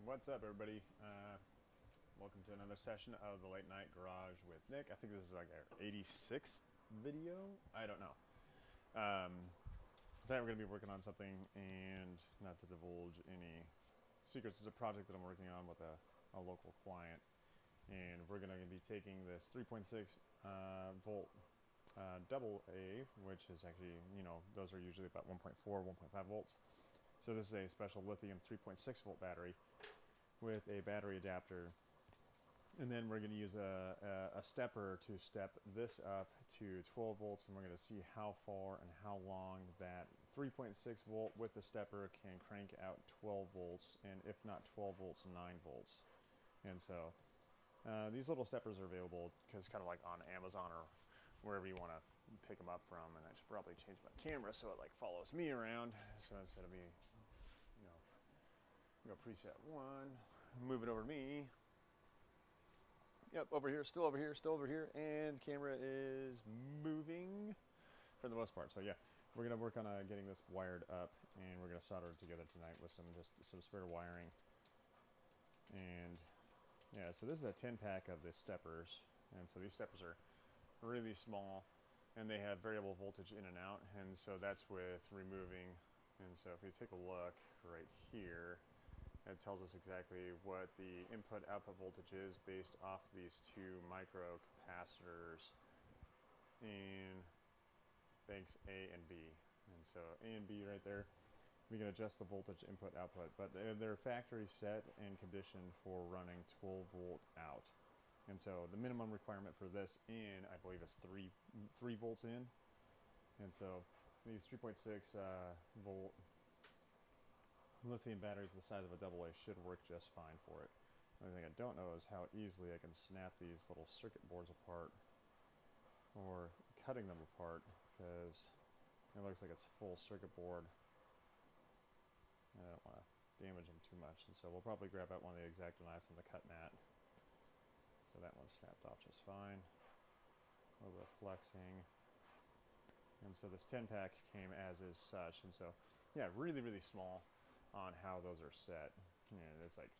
What's up, everybody? Welcome to another session of the Late Night Garage with Nick. I think this is like our 86th video. I don't know. Today we're going to be working on something, and not to divulge any secrets, it's a project that I'm working on with a local client. And we're going to be taking this 3.6 volt double A, which is actually, those are usually about 1.4, 1.5 volts. So this is a special lithium 3.6 volt battery with a battery adapter, and then we're going to use a stepper to step this up to 12 volts, and we're going to see how far and how long that 3.6 volt with the stepper can crank out 12 volts, and if not 12 volts, 9 volts. And so these little steppers are available because kind of like on Amazon or wherever you want to pick them up from. And I should probably change my camera so it like follows me around, so instead of me, go preset 1, move it over to me. Yep, over here, still over here, still over here, and camera is moving for the most part. So yeah, we're gonna work on getting this wired up, and we're gonna solder it together tonight with some spare wiring. And yeah, so this is a 10-pack of the steppers, and so these steppers are really small, and they have variable voltage in and out, and so that's with removing. And so if you take a look right here, it tells us exactly what the input-output voltage is based off these two micro capacitors in banks A and B. And so A and B right there, we can adjust the voltage input-output, but they're factory set and conditioned for running 12 volt out. And so the minimum requirement for this in, I believe, is 3 volts in. And so these 3.6 volt lithium batteries the size of a AA should work just fine for it. The only thing I don't know is how easily I can snap these little circuit boards apart, or cutting them apart, because it looks like it's full circuit board. I don't want to damage them too much, and so we'll probably grab out one of the X-Acto knives on the cut mat. So that one snapped off just fine. A little bit of flexing. And so this 10-pack came as is such, and so yeah, really, really small on how those are set. It's like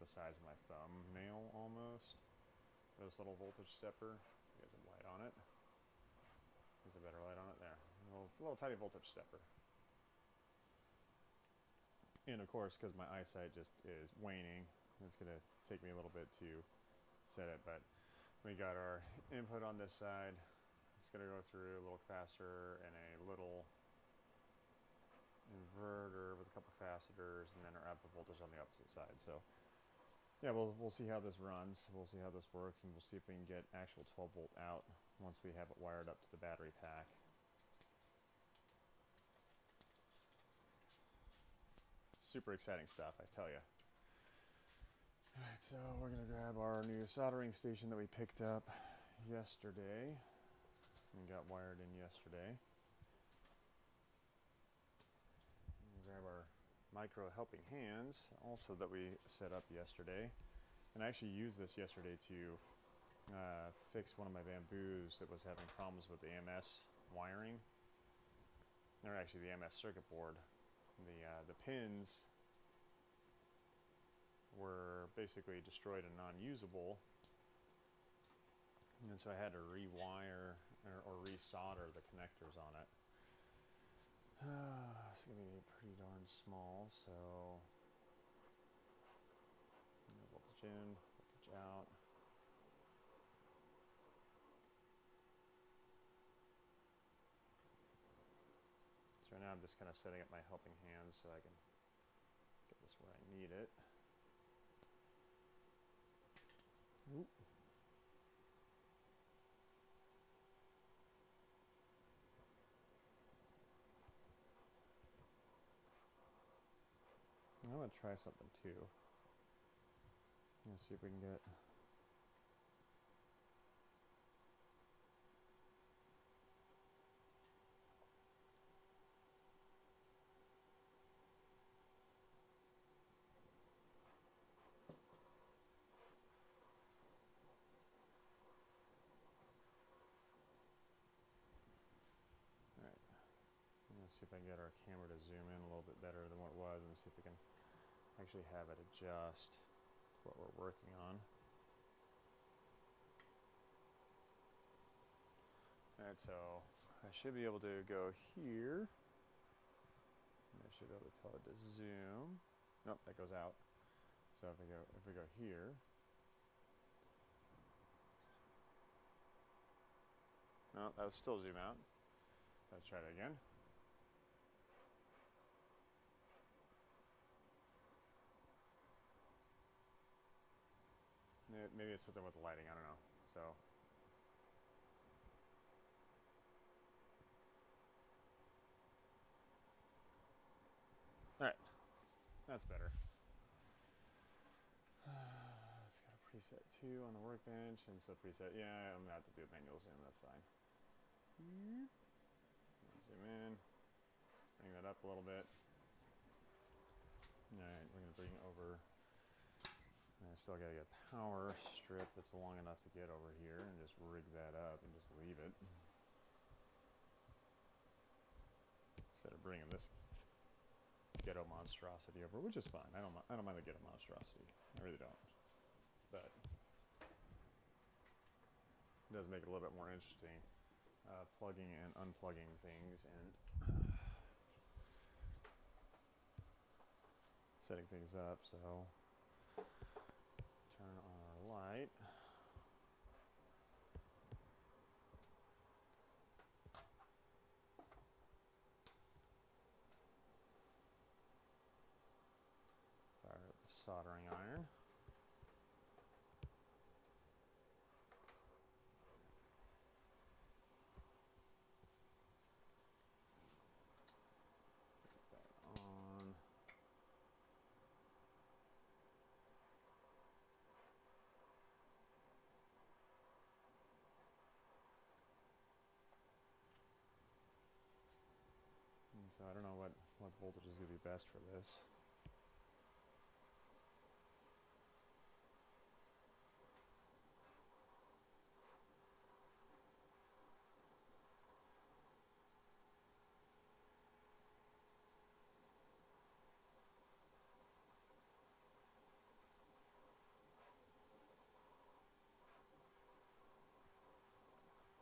the size of my thumbnail almost. This little voltage stepper. You guys have light on it. There's a better light on it there. A little tiny voltage stepper. And of course, because my eyesight just is waning, it's going to take me a little bit to set it. But we got our input on this side. It's going to go through a little capacitor and a little inverter with a couple capacitors, and then our output voltage on the opposite side. So yeah, we'll see how this runs, we'll see how this works, and we'll see if we can get actual 12 volt out once we have it wired up to the battery pack. Super exciting stuff, I tell you. Alright, so we're gonna grab our new soldering station that we picked up yesterday and got wired in yesterday. Grab our micro helping hands also that we set up yesterday, and I actually used this yesterday to fix one of my bamboos that was having problems with the MS wiring, or actually the MS circuit board. The pins were basically destroyed and non-usable, and so I had to rewire or resolder the connectors on it. It's going to be pretty darn small, so voltage in, voltage out. So right now I'm just kind of setting up my helping hands so I can get this where I need it. Oop. I'm going to try something too. Let's see if we can get... Alright. Let's see if I can get our camera to zoom in a little bit better than what it was, and see if we can actually have it adjust what we're working on. Alright, so I should be able to go here. And I should be able to tell it to zoom. Nope, that goes out. So if we go here. No, that would still zoom out. Let's try that again. Maybe it's something with the lighting, I don't know. So alright. That's better. It's got a preset 2 on the workbench, and it's a preset. Yeah, I'm gonna have to do a manual zoom, that's fine. Zoom in, bring that up a little bit. Alright, we're gonna bring over. I still gotta get a power strip that's long enough to get over here and just rig that up and just leave it. Instead of bringing this ghetto monstrosity over, which is fine. I don't mind the ghetto monstrosity. I really don't. But it does make it a little bit more interesting, plugging and unplugging things and setting things up. So turn on our light. Fire up the soldering iron. So I don't know what voltage is going to be best for this.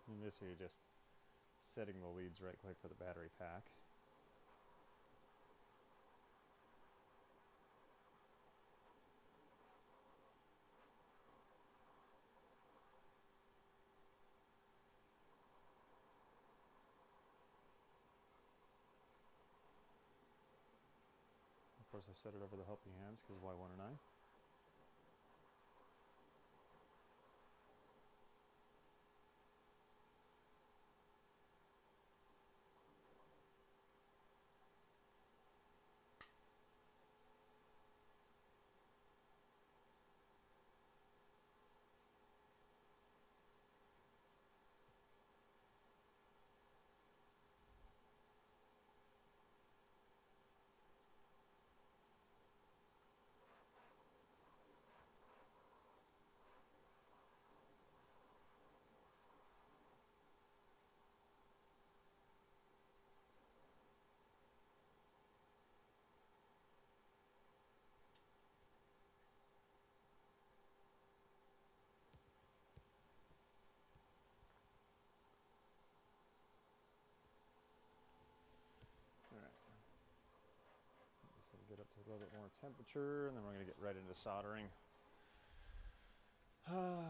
And this here, just setting the leads right click for the battery pack. Of course, I set it over the helping hands because why wouldn't I? Get up to a little bit more temperature, and then we're going to get right into soldering. My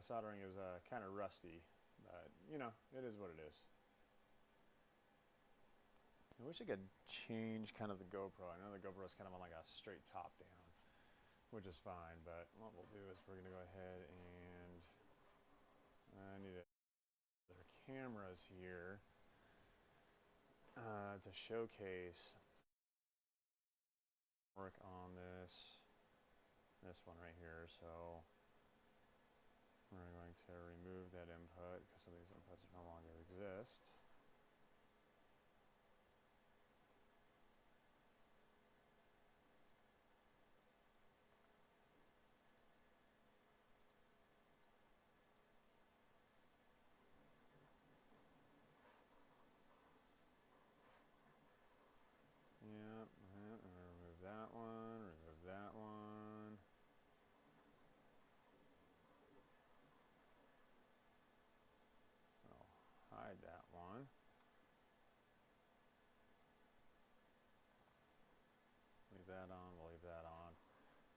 soldering is kind of rusty, but you know, it is what it is. I wish I could change kind of the GoPro. I know the GoPro is kind of on like a straight top down, which is fine, but what we'll do is we're going to go ahead and I need other cameras here to showcase work on this one right here. So we're going to remove that input because some of these inputs no longer exist.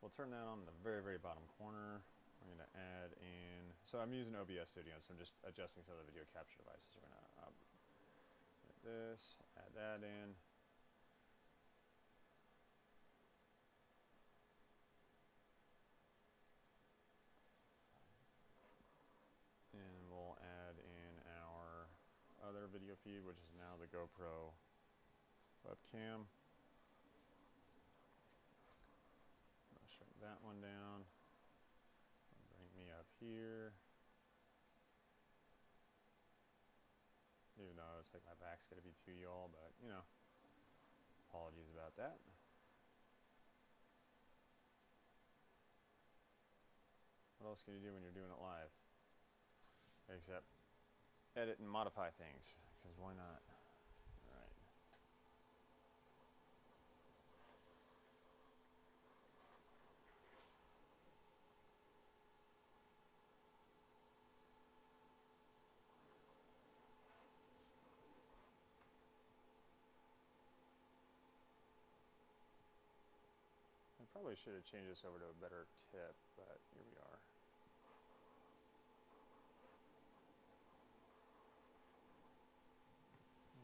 we'll turn that on the very, very bottom corner. We're going to add in, so I'm using OBS Studio, so I'm just adjusting some of the video capture devices. We're going to get this, add that in. And we'll add in our other video feed, which is now the GoPro Webcam. I'll shrink that one down. Bring me up here. Even though it's like my back's gonna be to y'all, but you know, apologies about that. What else can you do when you're doing it live? Except edit and modify things, because why not? All right. I probably should have changed this over to a better tip, but here we are.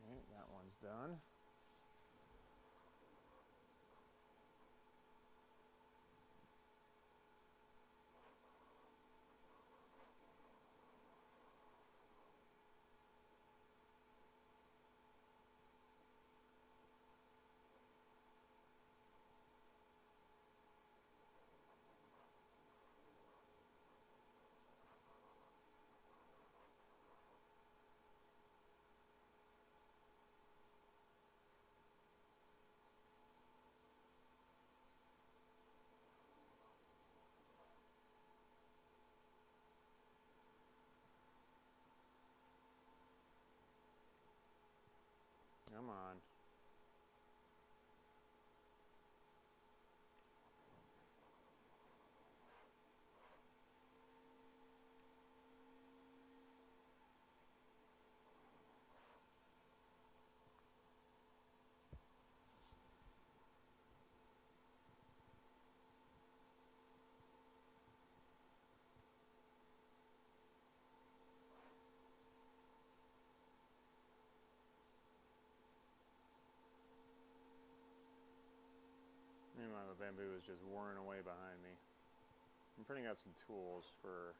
Alright, that one's done. Come on. Meanwhile, the bamboo is just whirring away behind me. I'm printing out some tools for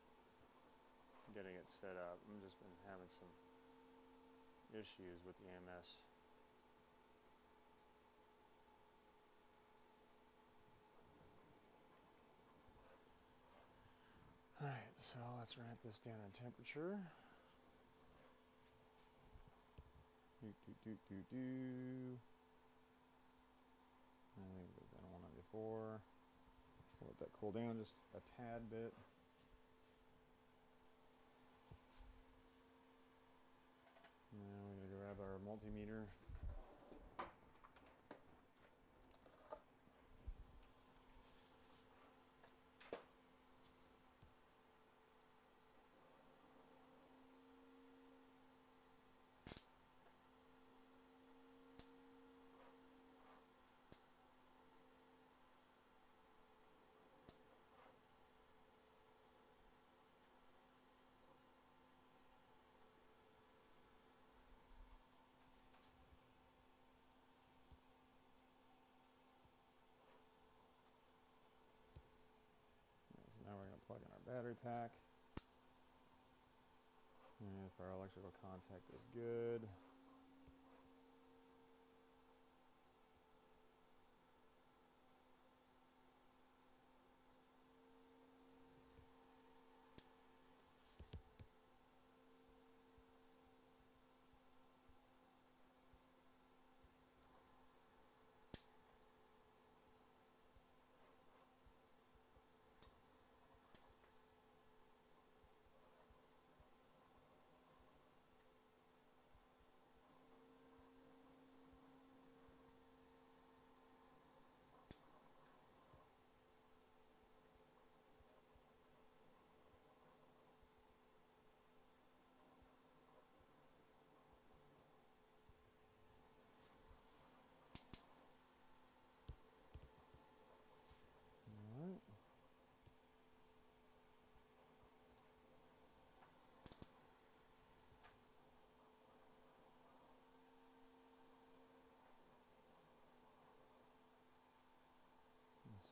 getting it set up. I've just been having some issues with the AMS. Alright, so let's ramp this down in temperature. I think we've done one before. We'll let that cool down just a tad bit. Now we're going to grab our multimeter. Now we're going to plug in our battery pack. And if our electrical contact is good.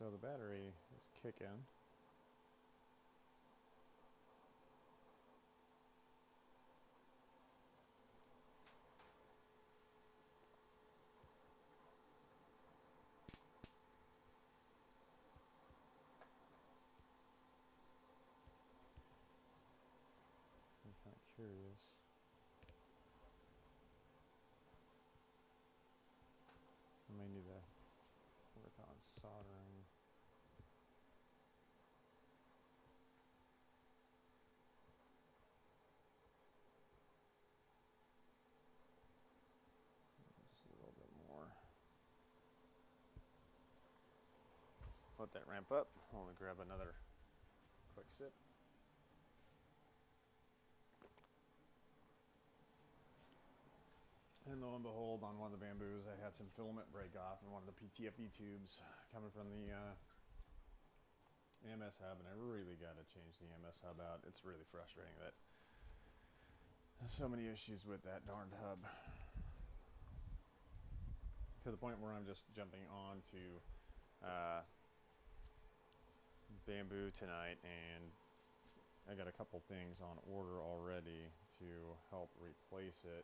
So the battery is kicking. I'm kind of curious. I may need to work on soldering. Just a little bit more. Let that ramp up. I'll only grab another quick sip. And lo and behold, on one of the bamboos, I had some filament break off in one of the PTFE tubes coming from the MS hub, and I really got to change the MS hub out. It's really frustrating that there's so many issues with that darned hub. To the point where I'm just jumping on to bamboo tonight, and I got a couple things on order already to help replace it.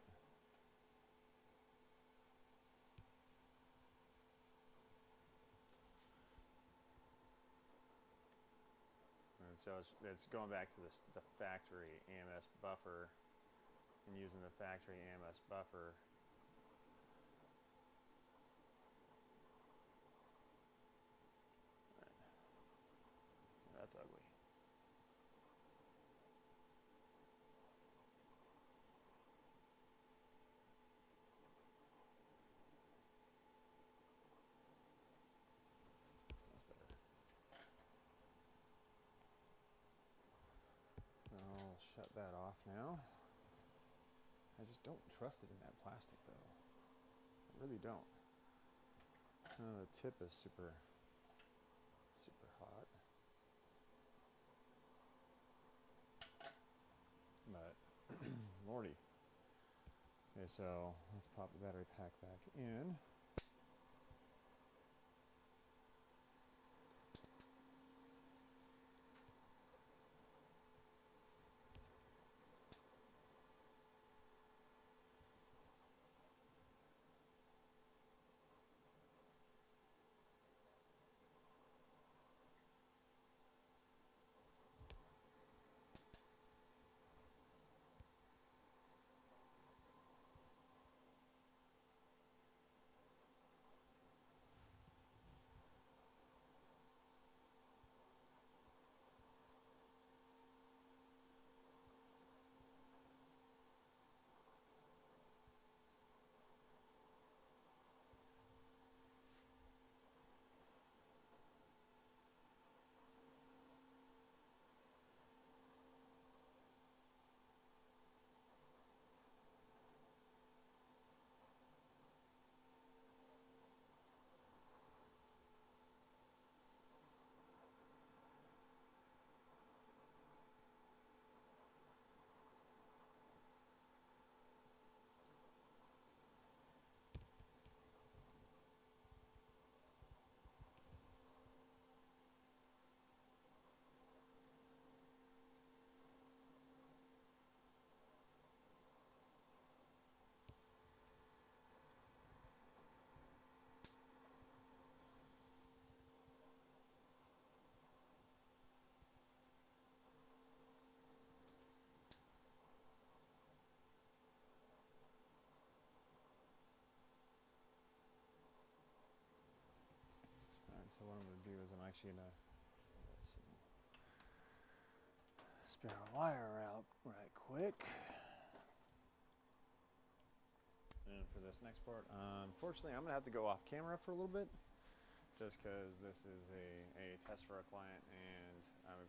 And so it's going back to the factory AMS buffer and using the factory AMS buffer. That's ugly. That's better. I'll shut that off now. I just don't trust it in that plastic though. I really don't. The tip is super hot. But lordy. Okay, so let's pop the battery pack back in. So what I'm going to do is I'm actually going to spare a wire out right quick. And for this next part, unfortunately, I'm going to have to go off camera for a little bit, just because this is a test for a client, and I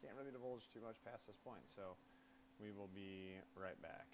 can't really divulge too much past this point. So we will be right back.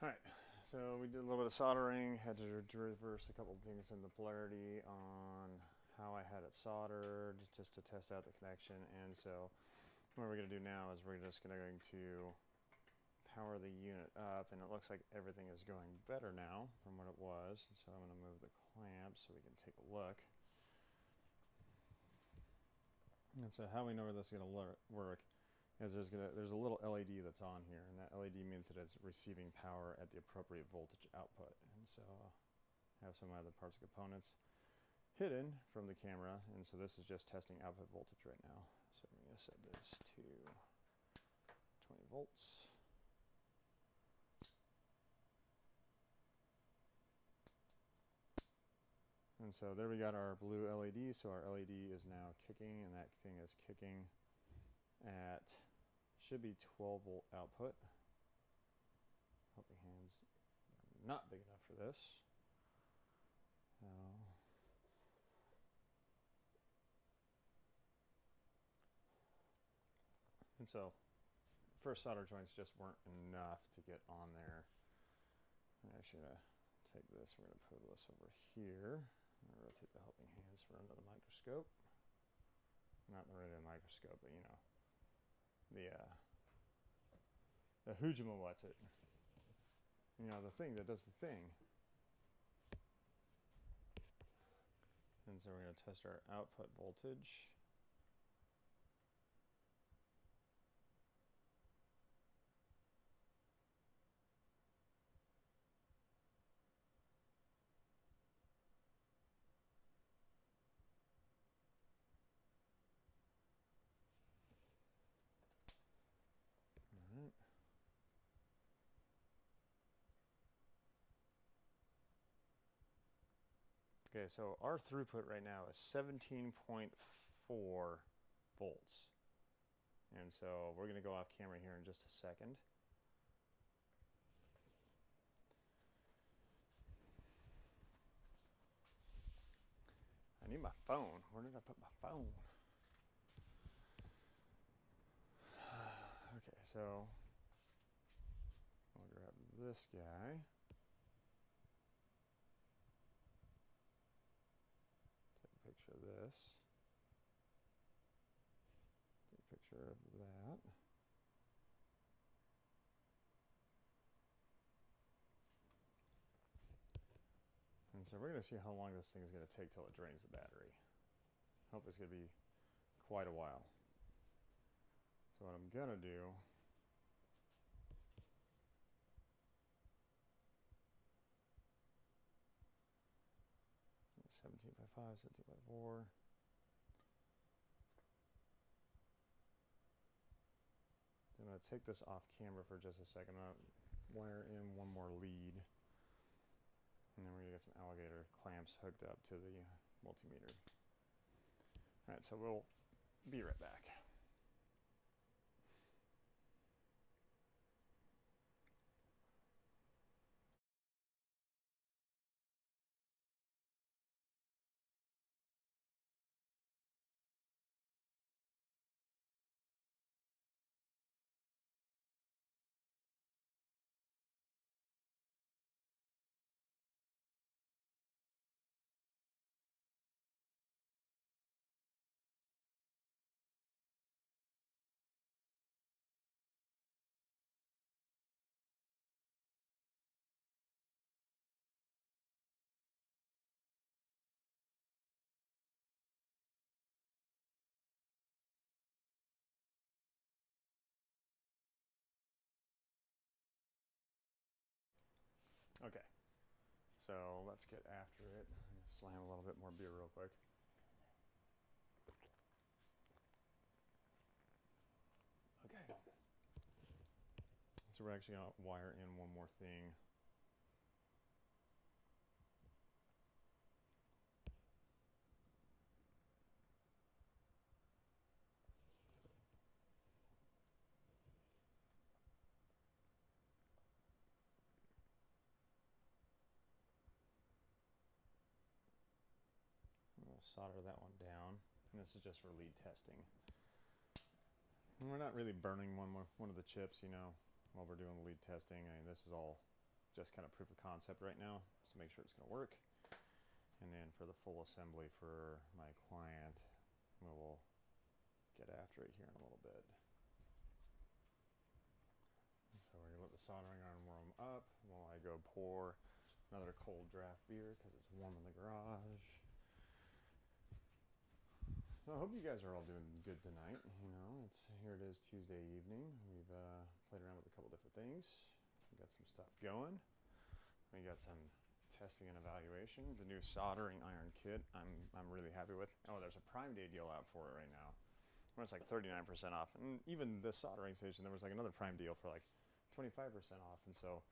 Alright, so we did a little bit of soldering, had to reverse a couple things in the polarity on how I had it soldered just to test out the connection. And so what we're going to do now is we're just going to power the unit up, and it looks like everything is going better now from what it was. And so I'm going to move the clamps so we can take a look. And so how we know where this is going to work is there's a little LED that's on here, and that LED means that it's receiving power at the appropriate voltage output. And so I have some other parts and components hidden from the camera, and so this is just testing output voltage right now. So I'm going to set this to 20 volts. And so there we got our blue LED, so our LED is now kicking, and that thing is kicking at, should be 12 volt output. Helping hands are not big enough for this. And so first solder joints just weren't enough to get on there. I'm actually going to take this, we're going to put this over here. I'm going to rotate the helping hands for under the microscope. Not the regular microscope, but you know, the Hujima what's it? You know, the thing that does the thing. And so we're going to test our output voltage. All right. Okay, so our throughput right now is 17.4 volts. And so we're going to go off camera here in just a second. I need my phone. Where did I put my phone? Okay, so I'll grab this guy. Take a picture of this. Take a picture of that. And so we're going to see how long this thing is going to take till it drains the battery. Hope it's going to be quite a while. So what I'm going to do, 17.5, 17.4. I'm going to take this off camera for just a second. I'm going to wire in one more lead. And then we're going to get some alligator clamps hooked up to the multimeter. All right, so we'll be right back. Okay, so let's get after it. I'm gonna slam a little bit more beer real quick. Okay. So we're actually going to wire in one more thing. I'm going to solder that one down. And this is just for lead testing. And we're not really burning one of the chips, you know, while we're doing lead testing. I mean, this is all just kind of proof of concept right now, just to make sure it's going to work. And then for the full assembly for my client, we will get after it here in a little bit. So we're going to let the soldering iron warm up while I go pour another cold draft beer because it's warm in the garage. So I hope you guys are all doing good tonight. You know, here it is Tuesday evening. We've played around with a couple different things. We got some stuff going. We got some testing and evaluation. The new soldering iron kit I'm really happy with. Oh, there's a Prime Day deal out for it right now. Where it's like 39% off. And even the soldering station, there was like another Prime deal for like 25% off. And so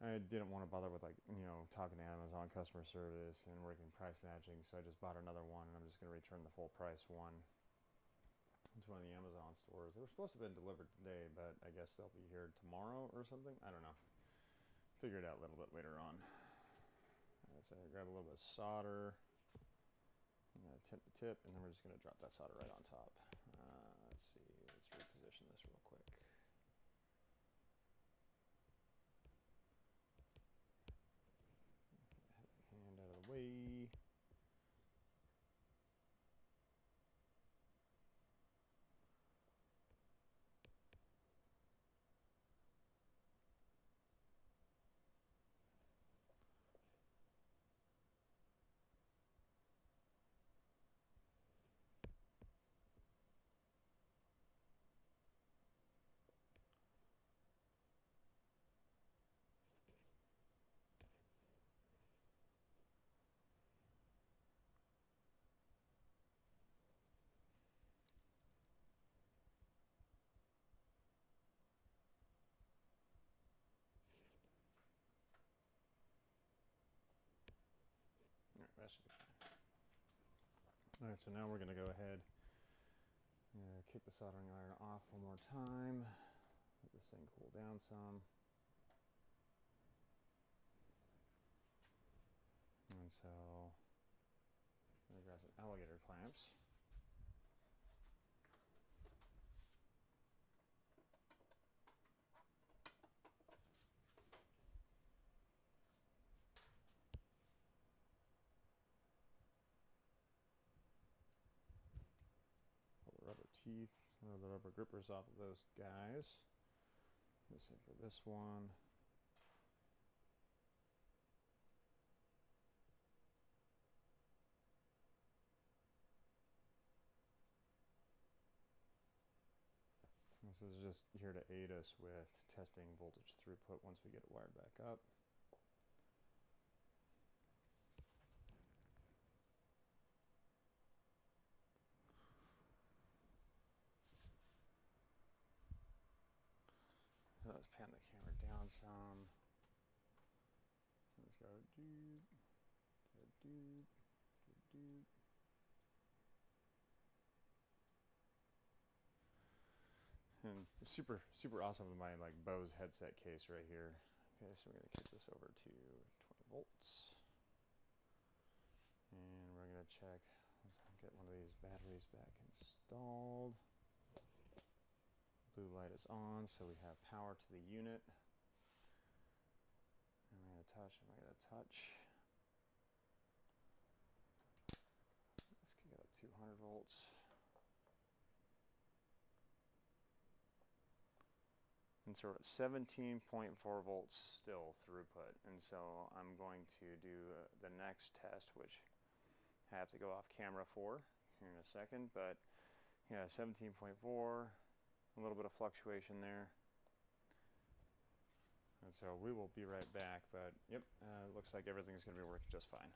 I didn't want to bother with talking to Amazon customer service and working price matching, so I just bought another one, and I'm just going to return the full price one to one of the Amazon stores. They were supposed to have been delivered today, but I guess they'll be here tomorrow or something. I don't know. Figure it out a little bit later on. Alright, so I grab a little bit of solder. I'm going to tip the tip, and then we're just going to drop that solder right on top. Let's see. Let's reposition this real quick. Hand out of the way. Alright, that should be fine. Alright, so now we're going to go ahead and kick the soldering iron off one more time. Let this thing cool down some. And so I'm going to grab some alligator clamps. Teeth, the rubber grippers off of those guys. The same for this one. This is just here to aid us with testing voltage throughput once we get it wired back up. So let's pan the camera down some. Let's go doot, doot, doot, doot. And it's super awesome with my Bose headset case right here. Okay, so we're gonna kick this over to 20 volts. And we're gonna check, let's get one of these batteries back installed. Blue light is on, so we have power to the unit. And we're going to touch, and we're going to touch. Let's kick it up 200 volts. And so we're at 17.4 volts still throughput. And so I'm going to do the next test, which I have to go off camera for here in a second. But yeah, 17.4. A little bit of fluctuation there. And so we will be right back, but yep, looks like everything's going to be working just fine.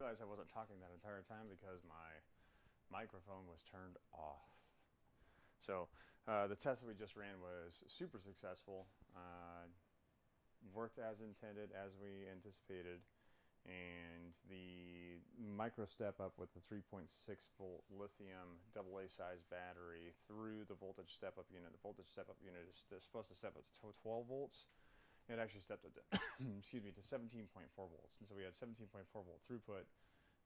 I realized I wasn't talking that entire time because my microphone was turned off. So the test that we just ran was super successful. Worked as intended, as we anticipated, and the micro step up with the 3.6 volt lithium AA size battery through the voltage step up unit. The voltage step up unit is supposed to step up to 12 volts. It actually stepped up to excuse me, to 17.4 volts, and so we had 17.4 volt throughput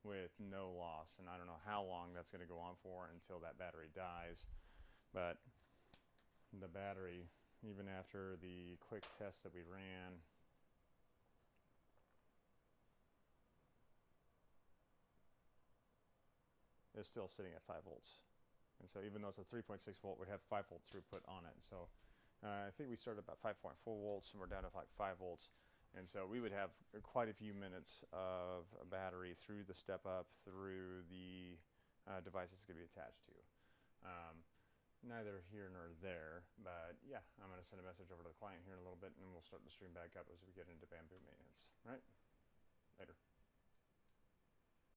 with no loss. And I don't know how long that's going to go on for until that battery dies, but the battery, even after the quick test that we ran, is still sitting at 5 volts. And so even though it's a 3.6 volt, we have 5 volt throughput on it. So I think we started about 5.4 volts and we're down to like 5 volts. And so we would have quite a few minutes of a battery through the step up, through the device it's going to be attached to. Neither here nor there, but yeah, I'm going to send a message over to the client here in a little bit, and we'll start the stream back up as we get into bamboo maintenance. All right, later.